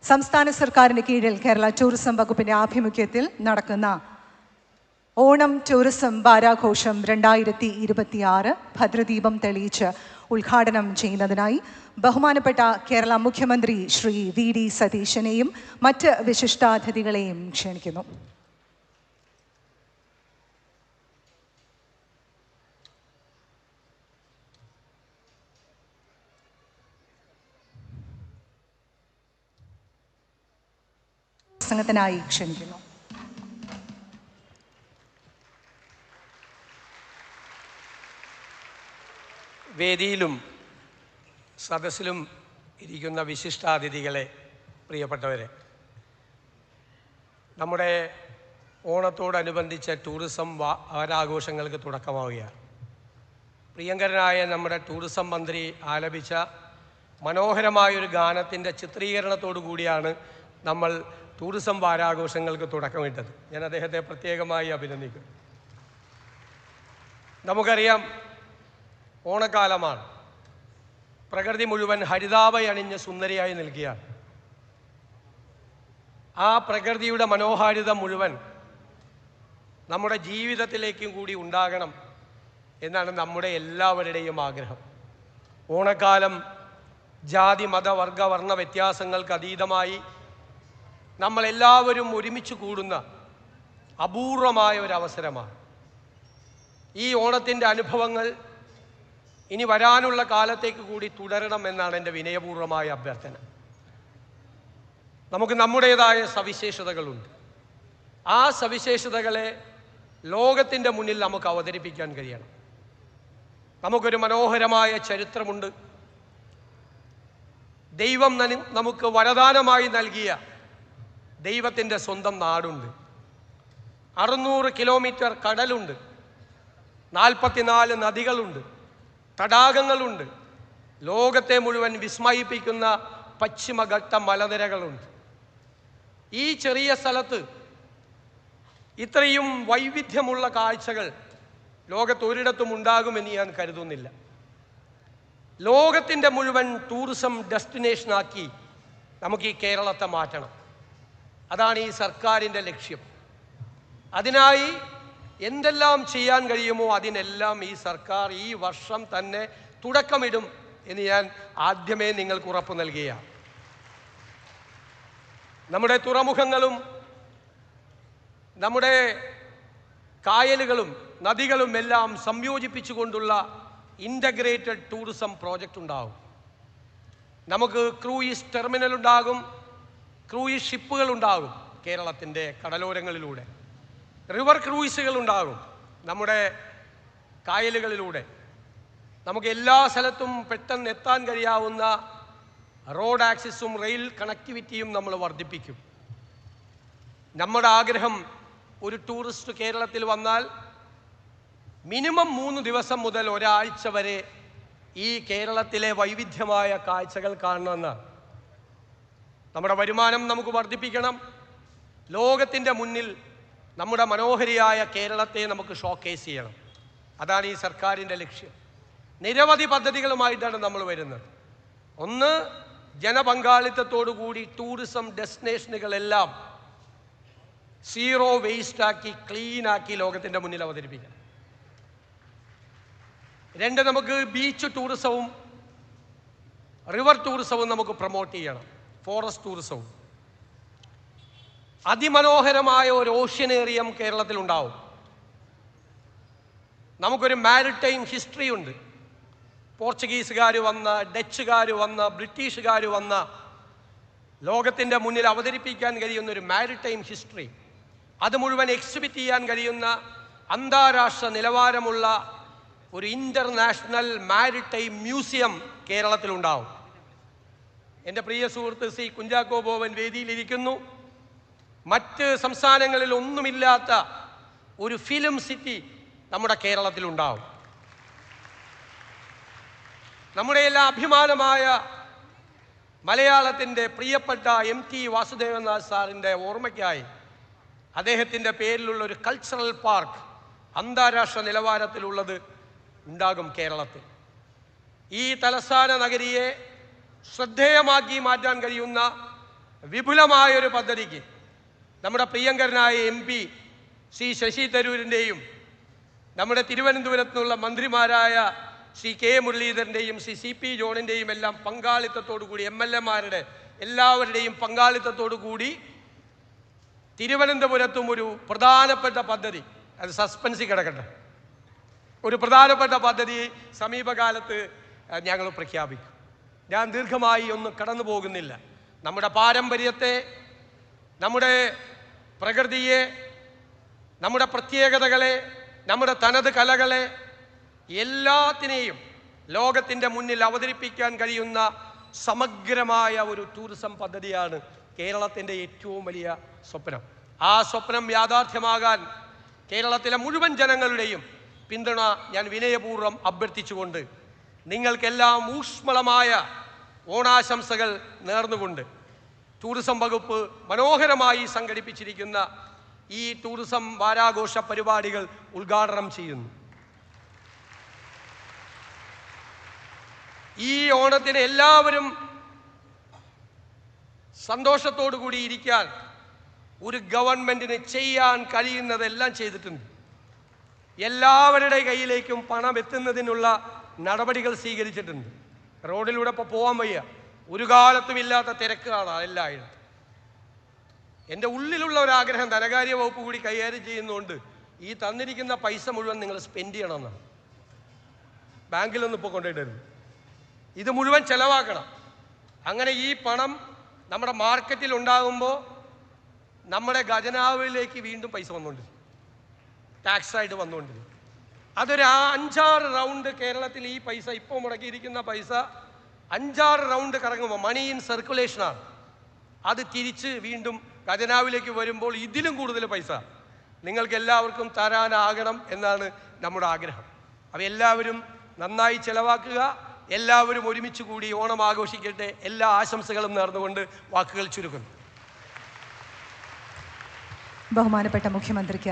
സംസ്ഥാന സർക്കാരിൻ്റെ കീഴിൽ കേരള ടൂറിസം വകുപ്പിൻ്റെ ആഭിമുഖ്യത്തിൽ നടക്കുന്ന ഓണം ടൂറിസം വാരാഘോഷം 2026 ഭദ്രദീപം തെളിയിച്ച് ഉദ്ഘാടനം ചെയ്യുന്നതിനായി ബഹുമാനപ്പെട്ട കേരള മുഖ്യമന്ത്രി ശ്രീ വി.ഡി. സതീശനെയും മറ്റ് വിശിഷ്ടാതിഥികളെയും ക്ഷണിക്കുന്നു. പ്രസംഗത്തിനായി ക്ഷണിക്കുന്നു. വേദിയിലും സദസ്സിലും ഇരിക്കുന്ന വിശിഷ്ടാതിഥികളെ, പ്രിയപ്പെട്ടവരെ, നമ്മുടെ ഓണത്തോടനുബന്ധിച്ച ടൂറിസം വാരാഘോഷങ്ങൾക്ക് തുടക്കമാവുകയാണ്. പ്രിയങ്കരനായ നമ്മുടെ ടൂറിസം മന്ത്രി ആലപിച്ച മനോഹരമായൊരു ഗാനത്തിൻ്റെ ചിത്രീകരണത്തോടു കൂടിയാണ് നമ്മൾ ടൂറിസം വാരാഘോഷങ്ങൾക്ക് തുടക്കമിട്ടത്. ഞാൻ അദ്ദേഹത്തെ പ്രത്യേകമായി അഭിനന്ദിക്കുന്നു. നമുക്കറിയാം, ഓണക്കാലമാണ്. പ്രകൃതി മുഴുവൻ ഹരിതാഭയണിഞ്ഞ് സുന്ദരിയായി നിൽക്കുകയാണ്. ആ പ്രകൃതിയുടെ മനോഹാരിത മുഴുവൻ നമ്മുടെ ജീവിതത്തിലേക്കും കൂടി ഉണ്ടാകണം എന്നാണ് നമ്മുടെ എല്ലാവരുടെയും ആഗ്രഹം. ഓണക്കാലം ജാതി മത വർഗ വർണ്ണ വ്യത്യാസങ്ങൾക്ക് അതീതമായി നമ്മളെല്ലാവരും ഒരുമിച്ച് കൂടുന്ന അപൂർവമായ ഒരവസരമാണ്. ഈ ഓണത്തിൻ്റെ അനുഭവങ്ങൾ ഇനി വരാനുള്ള കാലത്തേക്ക് കൂടി തുടരണം എന്നാണ് എൻ്റെ വിനയപൂർവമായ അഭ്യർത്ഥന. നമുക്ക് നമ്മുടേതായ സവിശേഷതകളുണ്ട്. ആ സവിശേഷതകളെ ലോകത്തിൻ്റെ മുന്നിൽ നമുക്ക് അവതരിപ്പിക്കാൻ കഴിയണം. നമുക്കൊരു മനോഹരമായ ചരിത്രമുണ്ട്. ദൈവം നമുക്ക് വരദാനമായി നൽകിയ ദൈവത്തിൻ്റെ സ്വന്തം നാടുണ്ട്. 600 കിലോമീറ്റർ കടലുണ്ട്, 44 നദികളുണ്ട്, തടാകങ്ങളുണ്ട്, ലോകത്തെ മുഴുവൻ വിസ്മയിപ്പിക്കുന്ന പശ്ചിമഘട്ട മലനിരകളുണ്ട്. ഈ ചെറിയ സ്ഥലത്ത് ഇത്രയും വൈവിധ്യമുള്ള കാഴ്ചകൾ ലോകത്തൊരിടത്തും ഉണ്ടാകുമെന്ന് ഞാൻ കരുതുന്നില്ല. ലോകത്തിൻ്റെ മുഴുവൻ ടൂറിസം ഡെസ്റ്റിനേഷനാക്കി നമുക്ക് ഈ കേരളത്തെ മാറ്റണം. അതാണ് ഈ സർക്കാരിൻ്റെ ലക്ഷ്യം. അതിനായി എന്തെല്ലാം ചെയ്യാൻ കഴിയുമോ അതിനെല്ലാം ഈ സർക്കാർ ഈ വർഷം തന്നെ തുടക്കമിടും എന്ന് ഞാൻ ആദ്യമേ നിങ്ങൾക്ക് ഉറപ്പ് നൽകുകയാണ്. നമ്മുടെ തുറമുഖങ്ങളും നമ്മുടെ കായലുകളും നദികളും എല്ലാം സംയോജിപ്പിച്ചുകൊണ്ടുള്ള ഇൻ്റഗ്രേറ്റഡ് ടൂറിസം പ്രോജക്റ്റ് ഉണ്ടാകും. നമുക്ക് ക്രൂയിസ് ടെർമിനൽ ഉണ്ടാകും, ക്രൂയിസ് ഷിപ്പുകൾ ഉണ്ടാകും കേരളത്തിൻ്റെ കടലോരങ്ങളിലൂടെ, റിവർ ക്രൂയിസുകൾ ഉണ്ടാകും നമ്മുടെ കായലുകളിലൂടെ. നമുക്ക് എല്ലാ സ്ഥലത്തും പെട്ടെന്ന് എത്താൻ കഴിയാവുന്ന റോഡ് ആക്സസും റെയിൽ കണക്ടിവിറ്റിയും നമ്മൾ വർദ്ധിപ്പിക്കും. നമ്മുടെ ആഗ്രഹം, ഒരു ടൂറിസ്റ്റ് കേരളത്തിൽ വന്നാൽ മിനിമം 3 ദിവസം മുതൽ ഒരാഴ്ച വരെ ഈ കേരളത്തിലെ വൈവിധ്യമായ കാഴ്ചകൾ കാണണമെന്നാണ്. നമ്മുടെ വരുമാനം നമുക്ക് വർദ്ധിപ്പിക്കണം. ലോകത്തിൻ്റെ മുന്നിൽ നമ്മുടെ മനോഹരിയായ കേരളത്തെ നമുക്ക് ഷോക്കേസ് ചെയ്യണം. അതാണ് ഈ സർക്കാരിൻ്റെ ലക്ഷ്യം. നിരവധി പദ്ധതികളുമായിട്ടാണ് നമ്മൾ വരുന്നത്. ഒന്ന്, ജനപങ്കാളിത്തത്തോടു കൂടി ടൂറിസം ഡെസ്റ്റിനേഷനുകളെല്ലാം സീറോ വേസ്റ്റാക്കി ക്ലീനാക്കി ലോകത്തിൻ്റെ മുന്നിൽ അവതരിപ്പിക്കണം. 2, നമുക്ക് ബീച്ച് ടൂറിസവും റിവർ ടൂറിസവും നമുക്ക് പ്രൊമോട്ട് ചെയ്യണം. ഫോറസ്റ്റ് ടൂറിസവും. അതിമനോഹരമായ ഒരു ഓഷ്യനേറിയം കേരളത്തിലുണ്ടാവും. നമുക്കൊരു മാരിടൈം ഹിസ്റ്ററി ഉണ്ട്. പോർച്ചുഗീസുകാർ വന്ന, ഡച്ചുകാർ വന്ന, ബ്രിട്ടീഷുകാർ വന്ന ലോകത്തിൻ്റെ മുന്നിൽ അവതരിപ്പിക്കാൻ കഴിയുന്ന ഒരു മാരിടൈം ഹിസ്റ്ററി, അത് മുഴുവൻ എക്സിബിറ്റ് ചെയ്യാൻ കഴിയുന്ന അന്താരാഷ്ട്ര നിലവാരമുള്ള ഒരു ഇൻ്റർനാഷണൽ മാരിടൈം മ്യൂസിയം കേരളത്തിലുണ്ടാവും. എൻ്റെ പ്രിയ സുഹൃത്ത് ശ്രീ കുഞ്ചാക്കോ ബോബൻ വേദിയിലിരിക്കുന്നു. മറ്റ് സംസ്ഥാനങ്ങളിൽ ഒന്നുമില്ലാത്ത ഒരു ഫിലിം സിറ്റി നമ്മുടെ കേരളത്തിലുണ്ടാവും. നമ്മുടെ എല്ലാ അഭിമാനമായ മലയാളത്തിൻ്റെ പ്രിയപ്പെട്ട MT വാസുദേവനാഥ് സാറിൻ്റെ ഓർമ്മയ്ക്കായി അദ്ദേഹത്തിൻ്റെ പേരിലുള്ള ഒരു കൾച്ചറൽ പാർക്ക് അന്താരാഷ്ട്ര നിലവാരത്തിലുള്ളത് ഉണ്ടാകും കേരളത്തിൽ. ഈ തലസ്ഥാന നഗരിയെ ശ്രദ്ധേയമാക്കി മാറ്റാൻ കഴിയുന്ന വിപുലമായൊരു പദ്ധതിക്ക് നമ്മുടെ പ്രിയങ്കരനായ MP ശ്രീ ശശി തരൂരിൻ്റെയും നമ്മുടെ തിരുവനന്തപുരത്ത് നിന്നുള്ള മന്ത്രിമാരായ ശ്രീ K മുരളീധരൻ്റെയും ശ്രീ CP ജോണിൻ്റെയും എല്ലാം പങ്കാളിത്തത്തോടു കൂടി MLA-മാരുടെ എല്ലാവരുടെയും പങ്കാളിത്തത്തോടു കൂടി തിരുവനന്തപുരത്തും ഒരു പ്രധാനപ്പെട്ട പദ്ധതി, അത് സസ്പെൻസിൽ കിടക്കട്ടെ, ഒരു പ്രധാനപ്പെട്ട പദ്ധതി സമീപകാലത്ത് ഞങ്ങൾ പ്രഖ്യാപിക്കും. ഞാൻ ദീർഘമായി ഒന്നും കടന്നു പോകുന്നില്ല. നമ്മുടെ പാരമ്പര്യത്തെ, നമ്മുടെ പ്രകൃതിയെ, നമ്മുടെ പ്രത്യേകതകളെ, നമ്മുടെ തനത് കലകളെ എല്ലാത്തിനെയും ലോകത്തിൻ്റെ മുന്നിൽ അവതരിപ്പിക്കാൻ കഴിയുന്ന സമഗ്രമായ ഒരു ടൂറിസം പദ്ധതിയാണ് കേരളത്തിൻ്റെ ഏറ്റവും വലിയ സ്വപ്നം. ആ സ്വപ്നം യാഥാർത്ഥ്യമാകാൻ കേരളത്തിലെ മുഴുവൻ ജനങ്ങളുടെയും പിന്തുണ ഞാൻ വിനയപൂർവ്വം അഭ്യർത്ഥിച്ചുകൊണ്ട് നിങ്ങൾക്കെല്ലാം ഊഷ്മളമായ ഓണാശംസകൾ നേർന്നുകൊണ്ട് ടൂറിസം വകുപ്പ് മനോഹരമായി സംഘടിപ്പിച്ചിരിക്കുന്ന ഈ ടൂറിസം വാരാഘോഷ പരിപാടികൾ ഉദ്ഘാടനം ചെയ്യുന്നു. ഈ ഓണത്തിന് എല്ലാവരും സന്തോഷത്തോടു കൂടി ഇരിക്കാൻ ഒരു ഗവൺമെൻറ്റിന് ചെയ്യാൻ കഴിയുന്നതെല്ലാം ചെയ്തിട്ടുണ്ട്. എല്ലാവരുടെ കയ്യിലേക്കും പണം എത്തുന്നതിനുള്ള നടപടികൾ സ്വീകരിച്ചിട്ടുണ്ട്. റോഡിലൂടെ ഇപ്പോൾ പോകാൻ വയ്യ, ഒരു കാലത്തും ഇല്ലാത്ത തിരക്കാണ് എല്ലായിടത്തും. എൻ്റെ ഉള്ളിലുള്ള ഒരാഗ്രഹം ധനകാര്യ വകുപ്പ് കൂടി കൈകാര്യം ചെയ്യുന്നതുകൊണ്ട് ഈ തന്നിരിക്കുന്ന പൈസ മുഴുവൻ നിങ്ങൾ സ്പെൻഡ് ചെയ്യണമെന്നാണ്. ബാങ്കിലൊന്നും ഇപ്പോൾ കൊണ്ടുപോയിട്ടരുത്, ഇത് മുഴുവൻ ചെലവാക്കണം. അങ്ങനെ ഈ പണം നമ്മുടെ മാർക്കറ്റിൽ ഉണ്ടാകുമ്പോൾ നമ്മുടെ ഖജനാവിലേക്ക് വീണ്ടും പൈസ വന്നുകൊണ്ടിരിക്കും, ടാക്സായിട്ട് വന്നുകൊണ്ടിരിക്കും. അതൊരു 5-6 റൗണ്ട് കേരളത്തിൽ ഈ പൈസ ഇപ്പോൾ മുടക്കിയിരിക്കുന്ന പൈസ 5-6 റൗണ്ട് കറങ്ങുമ്പോൾ മണി ഇൻ സർക്കുലേഷനാണ്. അത് തിരിച്ച് വീണ്ടും ഖജനാവിലേക്ക് വരുമ്പോൾ ഇതിലും കൂടുതൽ പൈസ നിങ്ങൾക്ക് എല്ലാവർക്കും തരാനാകണം എന്നാണ് നമ്മുടെ ആഗ്രഹം. അപ്പോൾ എല്ലാവരും നന്നായി ചെലവാക്കുക, എല്ലാവരും ഒരുമിച്ച് കൂടി ഓണം ആഘോഷിക്കട്ടെ. എല്ലാ ആശംസകളും നേർന്നുകൊണ്ട് വാക്കുകൾ ചുരുക്കുന്നു. ബഹുമാനപ്പെട്ട മുഖ്യമന്ത്രിക്ക്